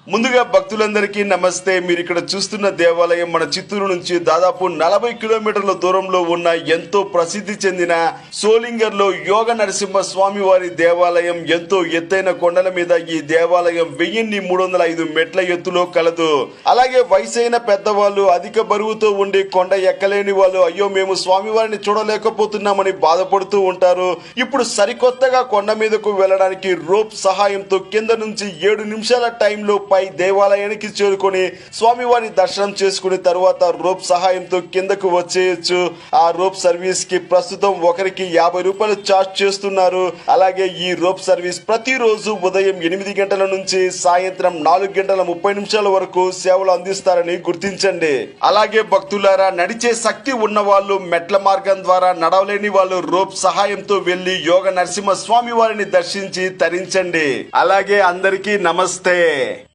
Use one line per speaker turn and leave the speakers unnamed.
ముందుగా భక్తులందరికీ నమస్తే. మీరు ఇక్కడ చూస్తున్న దేవాలయం మన చిత్తూరు నుంచి దాదాపు 40 కిలోమీటర్ల దూరంలో ఉన్న ఎంతో ప్రసిద్ధి చెందిన సోలింగర్ లో యోగ నరసింహ స్వామి వారి దేవాలయం. ఎంతో ఎత్తైన కొండల మీద ఈ దేవాలయం 1305 మెట్ల ఎత్తులో కలదు. అలాగే వయసైన పెద్దవాళ్ళు, అధిక బరువుతో ఉండి కొండ ఎక్కలేని వాళ్ళు, అయ్యో మేము స్వామివారిని చూడలేకపోతున్నామని బాధపడుతూ ఉంటారు. ఇప్పుడు సరికొత్తగా కొండ మీదకు వెళ్ళడానికి రోప్ సహాయంతో కింద నుంచి 7 నిమిషాల టైంలో పై దేవాలయానికి చేరుకొని స్వామివారి దర్శనం చేసుకుని తర్వాత రోప్ సహాయంతో కిందకు వచ్చేయచ్చు. ఆ రోప్ సర్వీస్ కి ప్రస్తుతం ఒకరికి 50 రూపాయలు చార్జ్ చేస్తున్నారు. అలాగే ఈ రోప్ సర్వీస్ ప్రతిరోజు ఉదయం 8 గంటల నుంచి సాయంత్రం 4 గంటల 30 నిమిషాల వరకు సేవలు అందిస్తారని గుర్తించండి. అలాగే భక్తులారా, నడిచే శక్తి ఉన్న వాళ్ళు, మెట్ల మార్గం ద్వారా నడవలేని వాళ్ళు రోప్ సహాయంతో వెళ్లి యోగ నరసింహ స్వామి వారిని దర్శించి తరించండి. అలాగే అందరికీ నమస్తే.